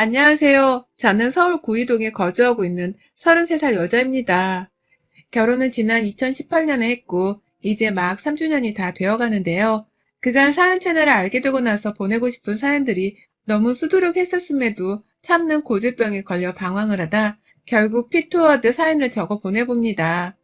안녕하세요. 저는 서울 구이동에 거주하고 있는 33살 여자입니다. 결혼은 지난 2018년에 했고, 이제 막 3주년이 다 되어 가는데요. 그간 사연 채널을 알게 되고 나서 보내고 싶은 사연들이 너무 수두룩했었음에도 참는 고질병에 걸려 방황을 하다 결국 피토워드 사연을 적어 보내봅니다.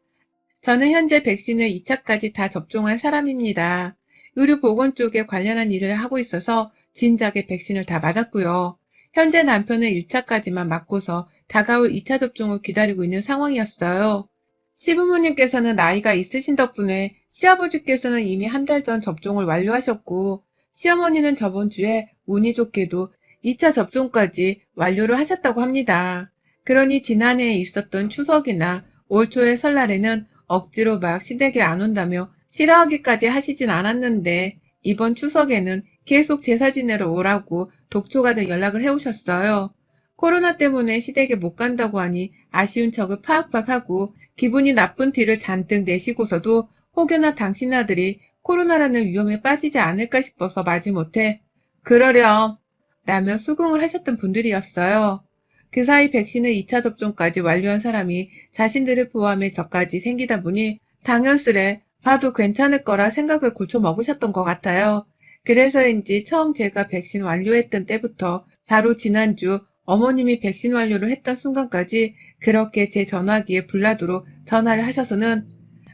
저는 현재 백신을 2차까지 다 접종한 사람입니다. 의료보건 쪽에 관련한 일을 하고 있어서 진작에 백신을 다 맞았고요. 현재 남편은 1차까지만 맞고서 다가올 2차 접종을 기다리고 있는 상황이었어요. 시부모님께서는 나이가 있으신 덕분에 시아버지께서는 이미 한 달 전 접종을 완료하셨고, 시어머니는 저번 주에 운이 좋게도 2차 접종까지 완료를 하셨다고 합니다. 그러니 지난해에 있었던 추석이나 올 초의 설날에는 억지로 막 시댁에 안 온다며 싫어하기까지 하시진 않았는데, 이번 추석에는 계속 제사 지내러 오라고 독초가듯 연락을 해오셨어요. 코로나 때문에 시댁에 못 간다고 하니 아쉬운 척을 파악팍 하고 기분이 나쁜 티를 잔뜩 내시고서도 혹여나 당신 아들이 코로나라는 위험에 빠지지 않을까 싶어서 마지못해 그러렴 라며 수긍을 하셨던 분들이었어요. 그 사이 백신을 2차 접종까지 완료한 사람이 자신들을 포함해 저까지 생기다 보니 당연스레 봐도 괜찮을 거라 생각을 고쳐 먹으셨던 것 같아요. 그래서인지 처음 제가 백신 완료했던 때부터 바로 지난주 어머님이 백신 완료를 했던 순간까지 그렇게 제 전화기에 불나도록 전화를 하셔서는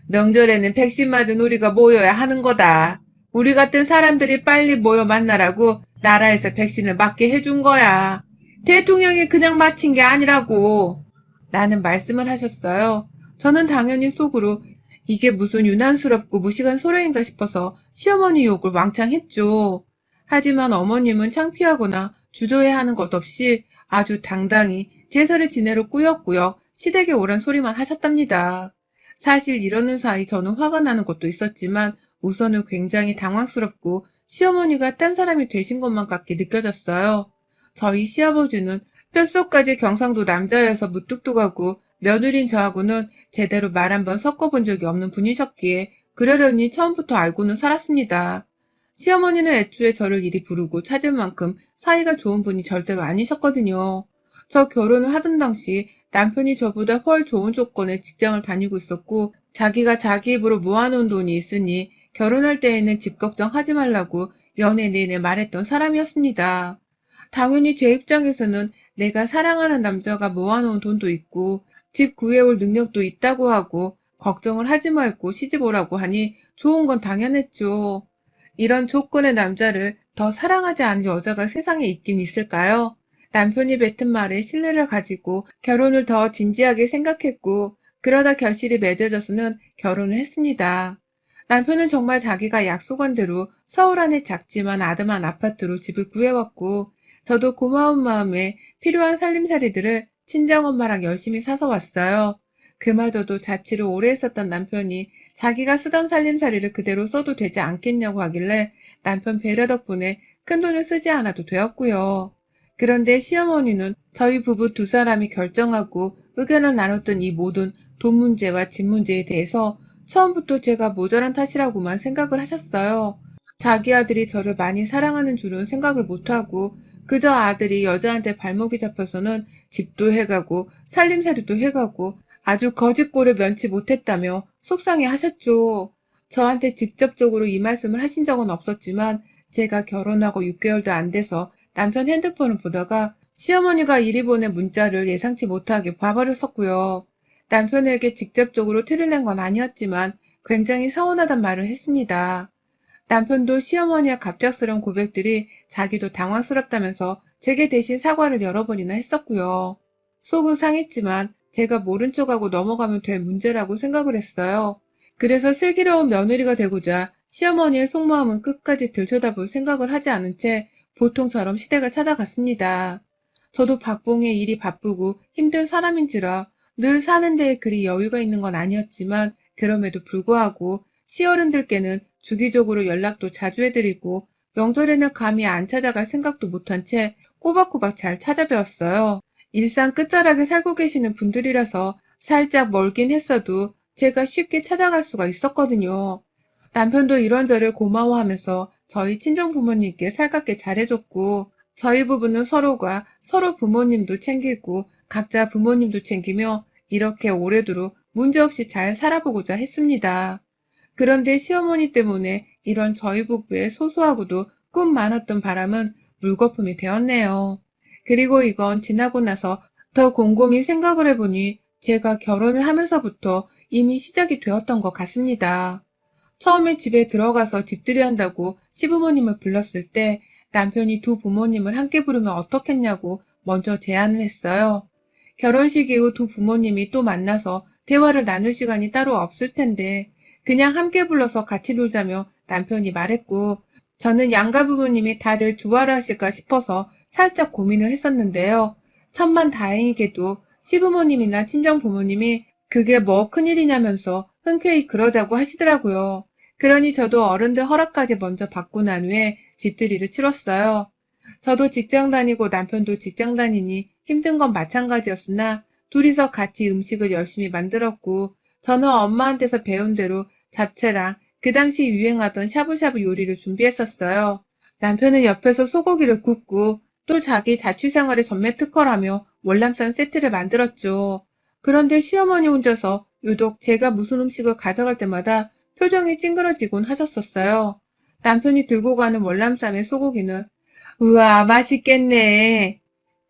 명절에는 백신 맞은 우리가 모여야 하는 거다. 우리 같은 사람들이 빨리 모여 만나라고 나라에서 백신을 맞게 해준 거야. 대통령이 그냥 마친 게 아니라고. 라는 말씀을 하셨어요. 저는 당연히 속으로 이게 무슨 유난스럽고 무식한 소리인가 싶어서 시어머니 욕을 왕창 했죠. 하지만 어머님은 창피하거나 주저해하는 것 없이 아주 당당히 제사를 지내러 꾸역꾸역 시댁에 오란 소리만 하셨답니다. 사실 이러는 사이 저는 화가 나는 것도 있었지만 우선은 굉장히 당황스럽고 시어머니가 딴 사람이 되신 것만 같게 느껴졌어요. 저희 시아버지는 뼛속까지 경상도 남자여서 무뚝뚝하고 며느리인 저하고는 제대로 말 한 번 섞어본 적이 없는 분이셨기에 그러려니 처음부터 알고는 살았습니다. 시어머니는 애초에 저를 이리 부르고 찾을 만큼 사이가 좋은 분이 절대로 아니셨거든요. 저 결혼을 하던 당시 남편이 저보다 훨 좋은 조건의 직장을 다니고 있었고 자기가 자기 입으로 모아놓은 돈이 있으니 결혼할 때에는 집 걱정하지 말라고 연애 내내 말했던 사람이었습니다. 당연히 제 입장에서는 내가 사랑하는 남자가 모아놓은 돈도 있고 집 구해올 능력도 있다고 하고 걱정을 하지 말고 시집 오라고 하니 좋은 건 당연했죠. 이런 조건의 남자를 더 사랑하지 않은 여자가 세상에 있긴 있을까요? 남편이 뱉은 말에 신뢰를 가지고 결혼을 더 진지하게 생각했고 그러다 결실이 맺어져서는 결혼을 했습니다. 남편은 정말 자기가 약속한 대로 서울 안에 작지만 아담한 아파트로 집을 구해왔고 저도 고마운 마음에 필요한 살림살이들을 친정엄마랑 열심히 사서 왔어요. 그마저도 자취를 오래 했었던 남편이 자기가 쓰던 살림살이를 그대로 써도 되지 않겠냐고 하길래 남편 배려 덕분에 큰돈을 쓰지 않아도 되었고요. 그런데 시어머니는 저희 부부 두 사람이 결정하고 의견을 나눴던 이 모든 돈 문제와 집 문제에 대해서 처음부터 제가 모자란 탓이라고만 생각을 하셨어요. 자기 아들이 저를 많이 사랑하는 줄은 생각을 못하고 그저 아들이 여자한테 발목이 잡혀서는 집도 해가고 살림살이도 해가고 아주 거짓골을 면치 못했다며 속상해 하셨죠. 저한테 직접적으로 이 말씀을 하신 적은 없었지만 제가 결혼하고 6개월도 안 돼서 남편 핸드폰을 보다가 시어머니가 이리 보낸 문자를 예상치 못하게 봐버렸었고요. 남편에게 직접적으로 티를 낸 건 아니었지만 굉장히 서운하단 말을 했습니다. 남편도 시어머니의 갑작스러운 고백들이 자기도 당황스럽다면서 제게 대신 사과를 여러 번이나 했었고요. 속은 상했지만 제가 모른 척하고 넘어가면 될 문제라고 생각을 했어요. 그래서 슬기로운 며느리가 되고자 시어머니의 속마음은 끝까지 들여다볼 생각을 하지 않은 채 보통처럼 시댁을 찾아갔습니다. 저도 박봉의 일이 바쁘고 힘든 사람인지라 늘 사는 데에 그리 여유가 있는 건 아니었지만 그럼에도 불구하고 시어른들께는 주기적으로 연락도 자주 해드리고 명절에는 감히 안 찾아갈 생각도 못한 채 꼬박꼬박 잘 찾아뵈었어요. 일상 끝자락에 살고 계시는 분들이라서 살짝 멀긴 했어도 제가 쉽게 찾아갈 수가 있었거든요. 남편도 이런저런 고마워하면서 저희 친정 부모님께 살갑게 잘해줬고 저희 부부는 서로가 서로 부모님도 챙기고 각자 부모님도 챙기며 이렇게 오래도록 문제없이 잘 살아보고자 했습니다. 그런데 시어머니 때문에 이런 저희 부부의 소소하고도 꿈 많았던 바람은 물거품이 되었네요. 그리고 이건 지나고 나서 더 곰곰이 생각을 해보니 제가 결혼을 하면서부터 이미 시작이 되었던 것 같습니다. 처음에 집에 들어가서 집들이 한다고 시부모님을 불렀을 때 남편이 두 부모님을 함께 부르면 어떻겠냐고 먼저 제안을 했어요. 결혼식 이후 두 부모님이 또 만나서 대화를 나눌 시간이 따로 없을 텐데 그냥 함께 불러서 같이 놀자며 남편이 말했고 저는 양가 부모님이 다들 좋아를 하실까 싶어서 살짝 고민을 했었는데요. 천만다행이게도 시부모님이나 친정부모님이 그게 뭐 큰일이냐면서 흔쾌히 그러자고 하시더라고요. 그러니 저도 어른들 허락까지 먼저 받고 난 후에 집들이를 치렀어요. 저도 직장 다니고 남편도 직장 다니니 힘든 건 마찬가지였으나 둘이서 같이 음식을 열심히 만들었고 저는 엄마한테서 배운 대로 잡채랑 그 당시 유행하던 샤브샤브 요리를 준비했었어요. 남편은 옆에서 소고기를 굽고 또 자기 자취생활의 전매 특허라며 월남쌈 세트를 만들었죠. 그런데 시어머니 혼자서 유독 제가 무슨 음식을 가져갈 때마다 표정이 찡그러지곤 하셨었어요. 남편이 들고 가는 월남쌈의 소고기는 우와 맛있겠네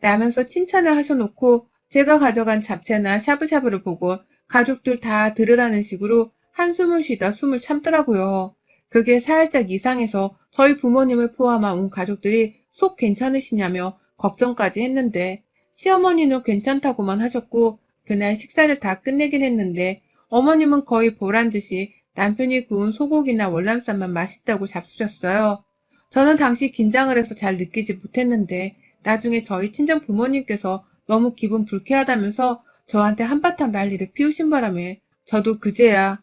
라면서 칭찬을 하셔놓고 제가 가져간 잡채나 샤브샤브를 보고 가족들 다 들으라는 식으로 한숨을 쉬다 숨을 참더라고요. 그게 살짝 이상해서 저희 부모님을 포함한 온 가족들이 속 괜찮으시냐며 걱정까지 했는데 시어머니는 괜찮다고만 하셨고 그날 식사를 다 끝내긴 했는데 어머님은 거의 보란듯이 남편이 구운 소고기나 월남쌈만 맛있다고 잡수셨어요. 저는 당시 긴장을 해서 잘 느끼지 못했는데 나중에 저희 친정 부모님께서 너무 기분 불쾌하다면서 저한테 한바탕 난리를 피우신 바람에 저도 그제야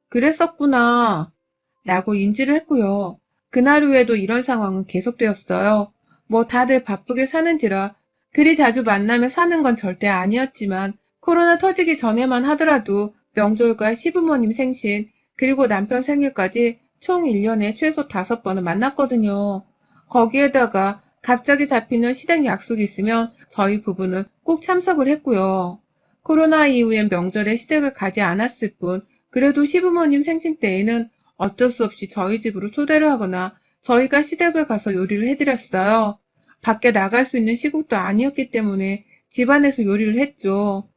그랬었구나 라고 인지를 했고요. 그날 후에도 이런 상황은 계속되었어요. 뭐 다들 바쁘게 사는지라 그리 자주 만나며 사는 건 절대 아니었지만 코로나 터지기 전에만 하더라도 명절과 시부모님 생신 그리고 남편 생일까지 총 1년에 최소 5번은 만났거든요. 거기에다가 갑자기 잡히는 시댁 약속이 있으면 저희 부부는 꼭 참석을 했고요. 코로나 이후엔 명절에 시댁을 가지 않았을 뿐 그래도 시부모님 생신 때에는 어쩔 수 없이 저희 집으로 초대를 하거나 저희가 시댁을 가서 요리를 해드렸어요. 밖에 나갈 수 있는 시국도 아니었기 때문에 집안에서 요리를 했죠.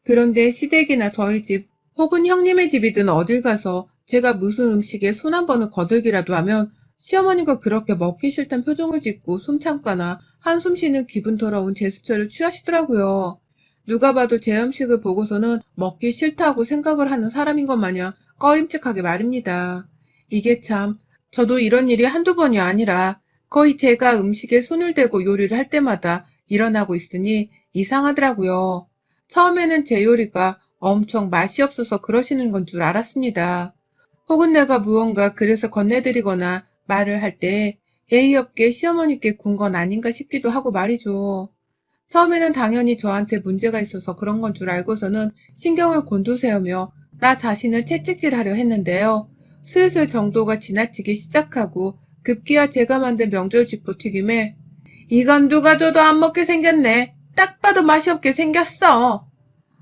그런데 시댁이나 저희 집 혹은 형님의 집이든 어딜 가서 제가 무슨 음식에 손 한 번을 거들기라도 하면 시어머니가 그렇게 먹기 싫단 표정을 짓고 숨 참거나 한숨 쉬는 기분 더러운 제스처를 취하시더라고요. 누가 봐도 제 음식을 보고서는 먹기 싫다고 생각을 하는 사람인 것 마냥 꺼림칙하게 말입니다. 이게 참, 저도 이런 일이 한두 번이 아니라 거의 제가 음식에 손을 대고 요리를 할 때마다 일어나고 있으니 이상하더라고요. 처음에는 제 요리가 엄청 맛이 없어서 그러시는 건 줄 알았습니다. 혹은 내가 무언가 그래서 건네드리거나 말을 할 때 예의 없게 시어머니께 군 건 아닌가 싶기도 하고 말이죠. 처음에는 당연히 저한테 문제가 있어서 그런 건 줄 알고서는 신경을 곤두세우며 나 자신을 채찍질하려 했는데요. 슬슬 정도가 지나치기 시작하고 급기야 제가 만든 명절 쥐포 튀김에 이건 누가 줘도 안 먹게 생겼네. 딱 봐도 맛이 없게 생겼어.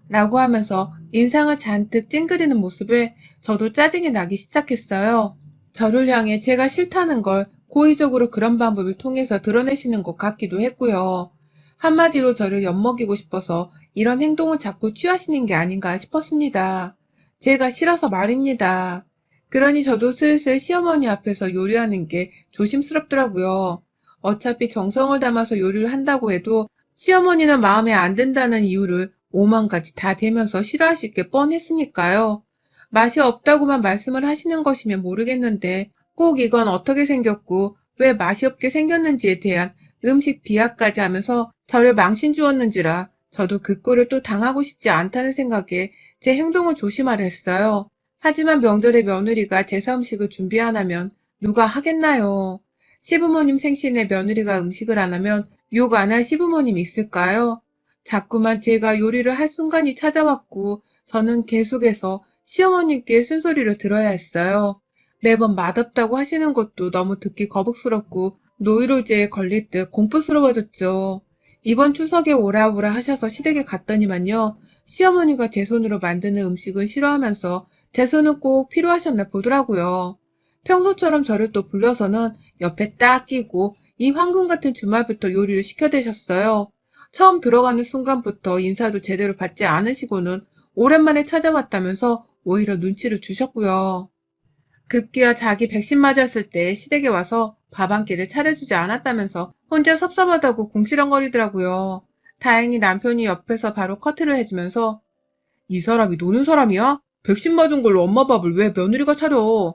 라고 하면서 인상을 잔뜩 찡그리는 모습에 저도 짜증이 나기 시작했어요. 저를 향해 제가 싫다는 걸 고의적으로 그런 방법을 통해서 드러내시는 것 같기도 했고요. 한마디로 저를 엿먹이고 싶어서 이런 행동을 자꾸 취하시는 게 아닌가 싶었습니다. 제가 싫어서 말입니다. 그러니 저도 슬슬 시어머니 앞에서 요리하는 게 조심스럽더라고요. 어차피 정성을 담아서 요리를 한다고 해도 시어머니는 마음에 안 든다는 이유를 5만 가지 다 대면서 싫어하실 게 뻔했으니까요. 맛이 없다고만 말씀을 하시는 것이면 모르겠는데 꼭 이건 어떻게 생겼고 왜 맛이 없게 생겼는지에 대한 음식 비하까지 하면서 저를 망신 주었는지라 저도 그 꼴을 또 당하고 싶지 않다는 생각에 제 행동을 조심하려 했어요. 하지만 명절에 며느리가 제사 음식을 준비 안 하면 누가 하겠나요? 시부모님 생신에 며느리가 음식을 안 하면 욕 안 할 시부모님이 있을까요? 자꾸만 제가 요리를 할 순간이 찾아왔고 저는 계속해서 시어머님께 쓴소리를 들어야 했어요. 매번 맛없다고 하시는 것도 너무 듣기 거북스럽고 노이로제에 걸릴 듯 공포스러워졌죠. 이번 추석에 오라오라 하셔서 시댁에 갔더니만요. 시어머니가 제 손으로 만드는 음식은 싫어하면서 제 손은 꼭 필요하셨나 보더라고요. 평소처럼 저를 또 불러서는 옆에 딱 끼고 이 황금 같은 주말부터 요리를 시켜대셨어요. 처음 들어가는 순간부터 인사도 제대로 받지 않으시고는 오랜만에 찾아왔다면서 오히려 눈치를 주셨고요. 급기야 자기 백신 맞았을 때 시댁에 와서 밥 한 끼를 차려주지 않았다면서 혼자 섭섭하다고 궁시렁거리더라고요. 다행히 남편이 옆에서 바로 커트를 해주면서 이 사람이 노는 사람이야? 백신 맞은 걸로 엄마 밥을 왜 며느리가 차려?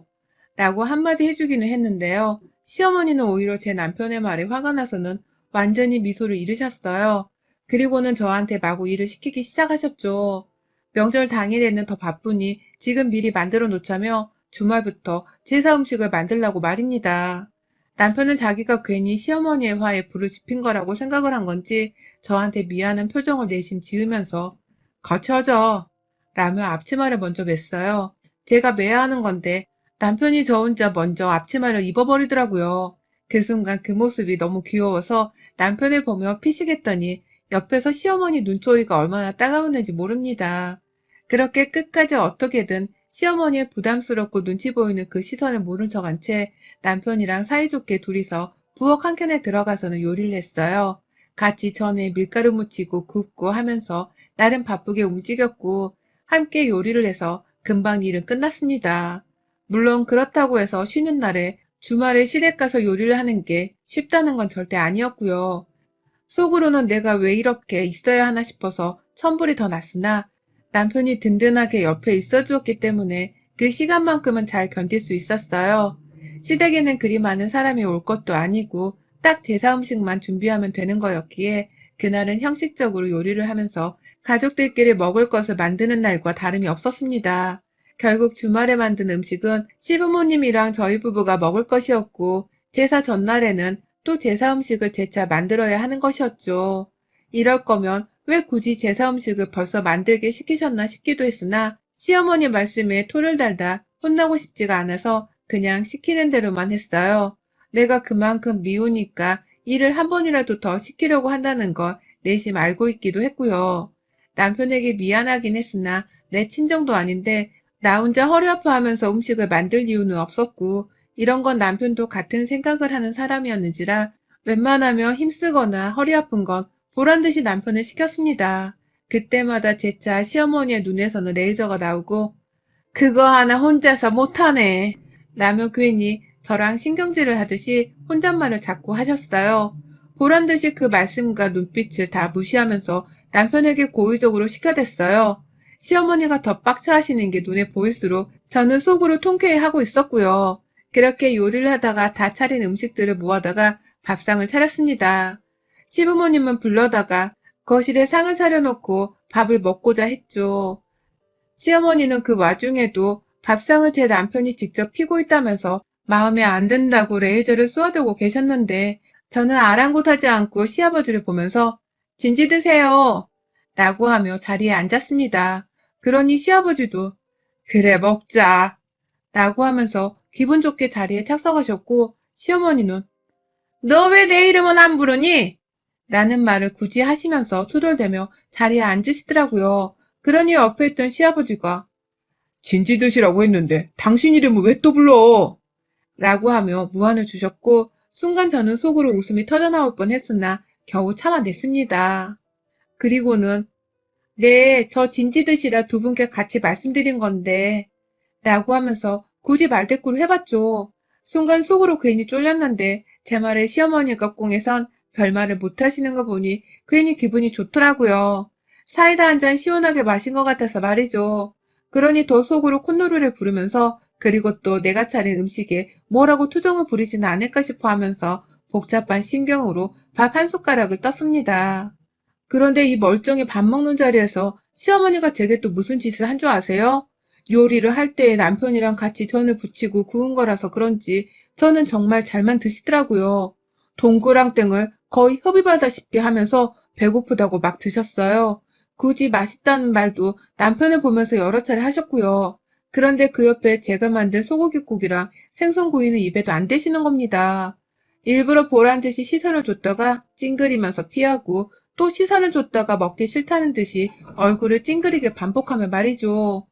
라고 한마디 해주기는 했는데요. 시어머니는 오히려 제 남편의 말에 화가 나서는 완전히 미소를 잃으셨어요. 그리고는 저한테 마구 일을 시키기 시작하셨죠. 명절 당일에는 더 바쁘니 지금 미리 만들어 놓자며 주말부터 제사 음식을 만들라고 말입니다. 남편은 자기가 괜히 시어머니의 화에 불을 지핀 거라고 생각을 한 건지 저한테 미안한 표정을 내심 지으면서 같이 하자 라며 앞치마를 먼저 맸어요. 제가 매야 하는 건데 남편이 저 혼자 먼저 앞치마를 입어버리더라고요. 그 순간 그 모습이 너무 귀여워서 남편을 보며 피식했더니 옆에서 시어머니 눈초리가 얼마나 따가웠는지 모릅니다. 그렇게 끝까지 어떻게든 시어머니의 부담스럽고 눈치 보이는 그 시선을 모른 척한 채 남편이랑 사이좋게 둘이서 부엌 한켠에 들어가서는 요리를 했어요. 같이 전에 밀가루 묻히고 굽고 하면서 나름 바쁘게 움직였고 함께 요리를 해서 금방 일은 끝났습니다. 물론 그렇다고 해서 쉬는 날에 주말에 시댁 가서 요리를 하는 게 쉽다는 건 절대 아니었고요. 속으로는 내가 왜 이렇게 있어야 하나 싶어서 천불이 더 났으나 남편이 든든하게 옆에 있어 주었기 때문에 그 시간만큼은 잘 견딜 수 있었어요. 시댁에는 그리 많은 사람이 올 것도 아니고 딱 제사 음식만 준비하면 되는 거였기에 그날은 형식적으로 요리를 하면서 가족들끼리 먹을 것을 만드는 날과 다름이 없었습니다. 결국 주말에 만든 음식은 시부모님이랑 저희 부부가 먹을 것이었고 제사 전날에는 또 제사 음식을 재차 만들어야 하는 것이었죠. 이럴 거면 왜 굳이 제사 음식을 벌써 만들게 시키셨나 싶기도 했으나 시어머니 말씀에 토를 달다 혼나고 싶지가 않아서 그냥 시키는 대로만 했어요. 내가 그만큼 미우니까 일을 한 번이라도 더 시키려고 한다는 걸 내심 알고 있기도 했고요. 남편에게 미안하긴 했으나 내 친정도 아닌데 나 혼자 허리 아파하면서 음식을 만들 이유는 없었고 이런 건 남편도 같은 생각을 하는 사람이었는지라 웬만하면 힘쓰거나 허리 아픈 건 보란듯이 남편을 시켰습니다. 그때마다 재차 시어머니의 눈에서는 레이저가 나오고 그거 하나 혼자서 못하네 라며 괜히 저랑 신경질을 하듯이 혼잣말을 자꾸 하셨어요. 보란듯이 그 말씀과 눈빛을 다 무시하면서 남편에게 고의적으로 시켜댔어요. 시어머니가 더 빡쳐하시는 게 눈에 보일수록 저는 속으로 통쾌해하고 있었고요. 그렇게 요리를 하다가 다 차린 음식들을 모아다가 밥상을 차렸습니다. 시부모님은 불러다가 거실에 상을 차려놓고 밥을 먹고자 했죠. 시어머니는 그 와중에도 밥상을 제 남편이 직접 피고 있다면서 마음에 안 든다고 레이저를 쏘아대고 계셨는데 저는 아랑곳하지 않고 시아버지를 보면서 진지 드세요 라고 하며 자리에 앉았습니다. 그러니 시아버지도 그래 먹자 라고 하면서 기분 좋게 자리에 착석하셨고 시어머니는 너 왜 내 이름은 안 부르니? 라는 말을 굳이 하시면서 투덜대며 자리에 앉으시더라고요. 그러니 옆에 있던 시아버지가 진지 드시라고 했는데 당신 이름을 왜 또 불러? 라고 하며 무안을 주셨고 순간 저는 속으로 웃음이 터져나올 뻔했으나 겨우 참아냈습니다. 그리고는 네, 저 진지 드시라 두 분께 같이 말씀드린 건데 라고 하면서 굳이 말대꾸를 해봤죠. 순간 속으로 괜히 쫄렸는데 제 말에 시어머니가 꽁에선 별말을 못하시는 거 보니 괜히 기분이 좋더라고요. 사이다 한 잔 시원하게 마신 것 같아서 말이죠. 그러니 더 속으로 콧노래를 부르면서 그리고 또 내가 차린 음식에 뭐라고 투정을 부리지는 않을까 싶어 하면서 복잡한 심경으로 밥 한 숟가락을 떴습니다. 그런데 이 멀쩡히 밥 먹는 자리에서 시어머니가 제게 또 무슨 짓을 한 줄 아세요? 요리를 할 때 남편이랑 같이 전을 부치고 구운 거라서 그런지 저는 정말 잘만 드시더라고요. 동그랑땡을 거의 흡입하다시피 하면서 배고프다고 막 드셨어요. 굳이 맛있다는 말도 남편을 보면서 여러 차례 하셨고요. 그런데 그 옆에 제가 만든 소고기국이랑 생선구이는 입에도 안 대시는 겁니다. 일부러 보란 듯이 시선을 줬다가 찡그리면서 피하고 또 시선을 줬다가 먹기 싫다는 듯이 얼굴을 찡그리게 반복하며 말이죠.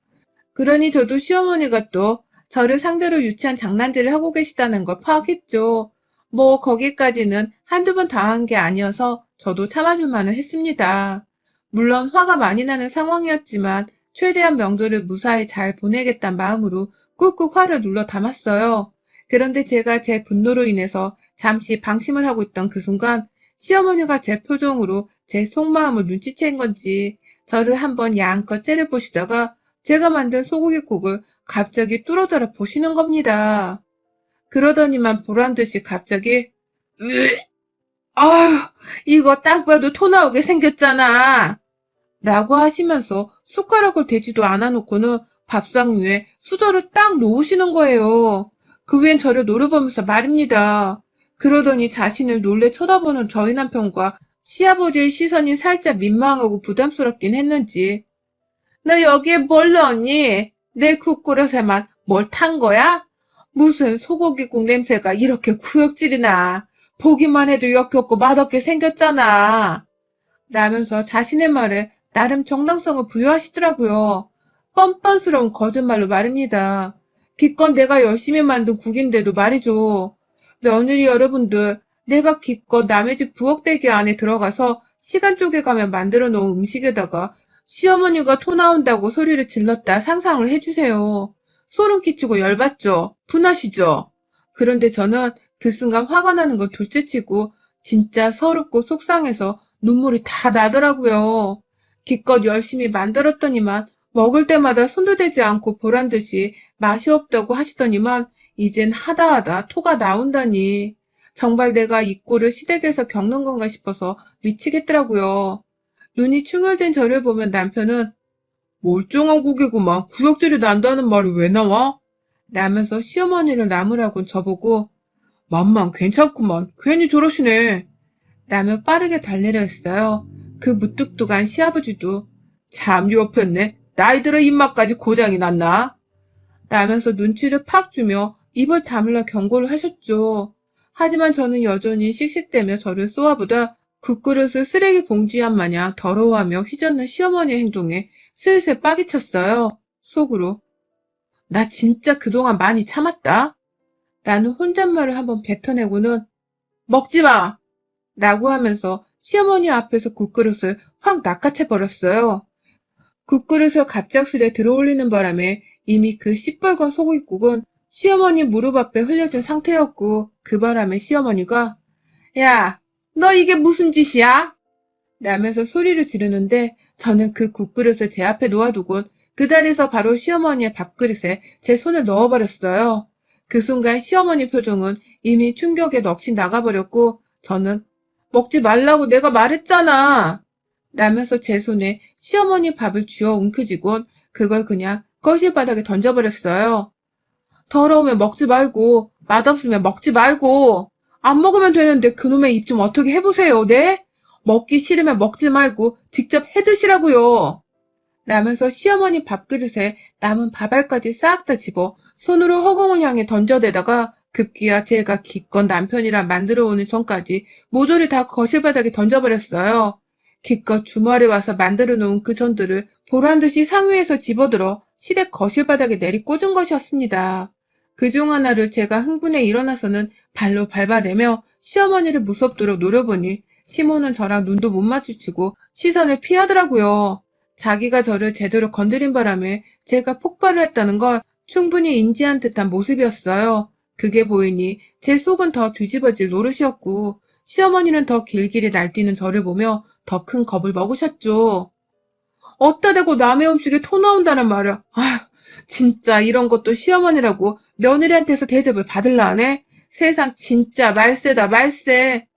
그러니 저도 시어머니가 또 저를 상대로 유치한 장난질을 하고 계시다는 걸 파악했죠. 뭐 거기까지는 한두 번 당한 게 아니어서 저도 참아줄 만은 했습니다. 물론 화가 많이 나는 상황이었지만 최대한 명절을 무사히 잘 보내겠다는 마음으로 꾹꾹 화를 눌러 담았어요. 그런데 제가 제 분노로 인해서 잠시 방심을 하고 있던 그 순간 시어머니가 제 표정으로 제 속마음을 눈치챈 건지 저를 한번 양껏 째려보시다가 제가 만든 소고기국을 갑자기 뚫어져라 보시는 겁니다. 그러더니만 보란듯이 갑자기 으, 아휴 이거 딱 봐도 토 나오게 생겼잖아 라고 하시면서 숟가락을 대지도 않아 놓고는 밥상 위에 수저를 딱 놓으시는 거예요. 그 후엔 저를 노려보면서 말입니다. 그러더니 자신을 놀래 쳐다보는 저희 남편과 시아버지의 시선이 살짝 민망하고 부담스럽긴 했는지 너 여기에 뭘 넣었니? 내 국그릇에만 뭘 탄 거야? 무슨 소고기국 냄새가 이렇게 구역질이 나. 보기만 해도 역겹고 맛없게 생겼잖아. 라면서 자신의 말에 나름 정당성을 부여하시더라고요. 뻔뻔스러운 거짓말로 말입니다. 기껏 내가 열심히 만든 국인데도 말이죠. 며느리 여러분들, 내가 기껏 남의 집 부엌대기 안에 들어가서 시간 쪼개가며 만들어 놓은 음식에다가 시어머니가 토 나온다고 소리를 질렀다 상상을 해주세요. 소름 끼치고 열받죠? 분하시죠? 그런데 저는 그 순간 화가 나는 건 둘째치고 진짜 서럽고 속상해서 눈물이 다 나더라고요. 기껏 열심히 만들었더니만 먹을 때마다 손도 대지 않고 보란 듯이 맛이 없다고 하시더니만 이젠 하다하다 토가 나온다니. 정말 내가 이 꼴을 시댁에서 겪는 건가 싶어서 미치겠더라고요. 눈이 충혈된 저를 보면 남편은 멀쩡한 고개구만 구역질이 난다는 말이 왜 나와? 라면서 시어머니를 나무라곤 저보고 맘만 괜찮구만 괜히 저러시네 라며 빠르게 달래려 했어요. 그 무뚝뚝한 시아버지도 참 옆였네 나이 들어 입맛까지 고장이 났나? 라면서 눈치를 팍 주며 입을 다물라 경고를 하셨죠. 하지만 저는 여전히 씩씩대며 저를 쏘아보다 국그릇을 쓰레기 봉지한 마냥 더러워하며 휘젓는 시어머니의 행동에 슬슬 빡이 쳤어요. 속으로 나 진짜 그동안 많이 참았다. 라는 혼잣말을 한번 뱉어내고는 먹지 마! 라고 하면서 시어머니 앞에서 국그릇을 확 낚아채 버렸어요. 국그릇을 갑작스레 들어올리는 바람에 이미 그 시뻘건 소고기국은 시어머니 무릎 앞에 흘려진 상태였고 그 바람에 시어머니가 야, 너 이게 무슨 짓이야? 라면서 소리를 지르는데 저는 그 국그릇을 제 앞에 놓아두곤 그 자리에서 바로 시어머니의 밥그릇에 제 손을 넣어버렸어요. 그 순간 시어머니 표정은 이미 충격에 넋이 나가버렸고 저는 먹지 말라고 내가 말했잖아. 라면서 제 손에 시어머니 밥을 쥐어 움켜쥐곤 그걸 그냥 거실 바닥에 던져버렸어요. 더러우면 먹지 말고 맛없으면 먹지 말고 안 먹으면 되는데 그놈의 입 좀 어떻게 해보세요, 네? 먹기 싫으면 먹지 말고 직접 해드시라고요. 라면서 시어머니 밥그릇에 남은 밥알까지 싹 다 집어 손으로 허공을 향해 던져대다가 급기야 제가 기껏 남편이랑 만들어 오는 전까지 모조리 다 거실 바닥에 던져버렸어요. 기껏 주말에 와서 만들어 놓은 그 전들을 보란듯이 상위에서 집어들어 시댁 거실 바닥에 내리 꽂은 것이었습니다. 그중 하나를 제가 흥분해 일어나서는 발로 밟아내며 시어머니를 무섭도록 노려보니 시모는 저랑 눈도 못 마주치고 시선을 피하더라고요. 자기가 저를 제대로 건드린 바람에 제가 폭발을 했다는 걸 충분히 인지한 듯한 모습이었어요. 그게 보이니 제 속은 더 뒤집어질 노릇이었고 시어머니는 더 길길이 날뛰는 저를 보며 더 큰 겁을 먹으셨죠. 어따 대고 남의 음식에 토 나온다는 말이야. 아휴, 진짜 이런 것도 시어머니라고 며느리한테서 대접을 받을라 하네? 세상 진짜 말세다 말세.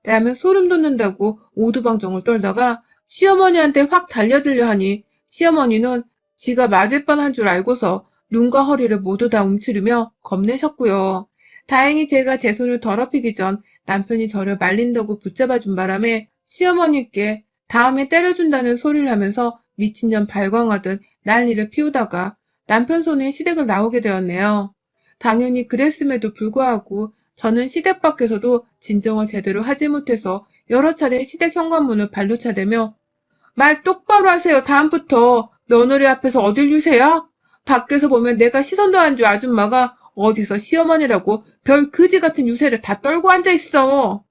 라며 소름 돋는다고 오두방정을 떨다가 시어머니한테 확 달려들려 하니 시어머니는 지가 맞을 뻔한 줄 알고서 눈과 허리를 모두 다 움츠리며 겁내셨고요. 다행히 제가 제 손을 더럽히기 전 남편이 저를 말린다고 붙잡아준 바람에 시어머니께 다음에 때려준다는 소리를 하면서 미친년 발광하듯 난리를 피우다가 남편 손에 시댁을 나오게 되었네요. 당연히 그랬음에도 불구하고 저는 시댁 밖에서도 진정을 제대로 하지 못해서 여러 차례 시댁 현관문을 발로 차대며 말 똑바로 하세요. 다음부터 며느리 앞에서 어딜 유세요? 밖에서 보면 내가 시선도 안 줘 아줌마가 어디서 시어머니라고 별 그지 같은 유세를 다 떨고 앉아 있어.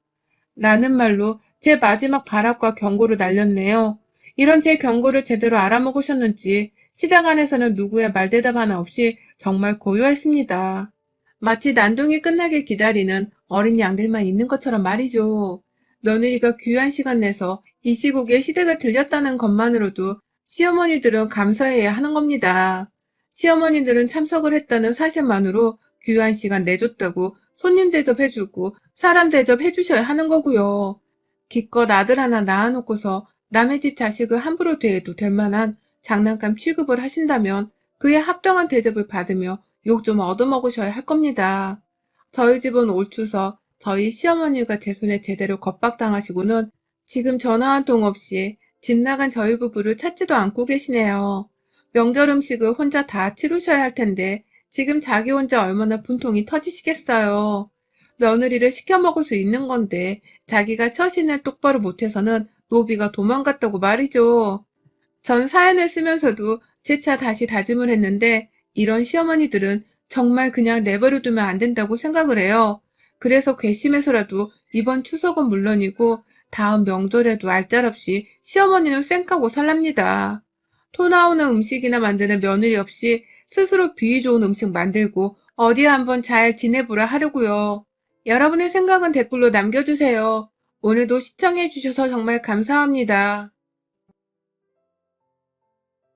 라는 말로 제 마지막 발악과 경고를 날렸네요. 이런 제 경고를 제대로 알아먹으셨는지 시댁 안에서는 누구의 말대답 하나 없이 정말 고요했습니다. 마치 난동이 끝나길 기다리는 어린 양들만 있는 것처럼 말이죠. 며느리가 귀한 시간 내서 이 시국에 시댁을 들렸다는 것만으로도 시어머니들은 감사해야 하는 겁니다. 시어머니들은 참석을 했다는 사실만으로 귀한 시간 내줬다고 손님 대접해주고 사람 대접해주셔야 하는 거고요. 기껏 아들 하나 낳아놓고서 남의 집 자식을 함부로 대해도 될 만한 장난감 취급을 하신다면 그에 합당한 대접을 받으며 욕 좀 얻어먹으셔야 할 겁니다. 저희 집은 올 추석 저희 시어머니가 제 손에 제대로 겁박당하시고는 지금 전화 한 통 없이 집 나간 저희 부부를 찾지도 않고 계시네요. 명절 음식을 혼자 다 치르셔야 할 텐데 지금 자기 혼자 얼마나 분통이 터지시겠어요. 며느리를 시켜 먹을 수 있는 건데 자기가 처신을 똑바로 못해서는 노비가 도망갔다고 말이죠. 전 사연을 쓰면서도 재차 다시 다짐을 했는데 이런 시어머니들은 정말 그냥 내버려두면 안 된다고 생각을 해요. 그래서 괘씸해서라도 이번 추석은 물론이고 다음 명절에도 알짤없이 시어머니는 쌩까고 살랍니다. 토 나오는 음식이나 만드는 며느리 없이 스스로 비위 좋은 음식 만들고 어디 한번 잘 지내보라 하려고요. 여러분의 생각은 댓글로 남겨주세요. 오늘도 시청해주셔서 정말 감사합니다.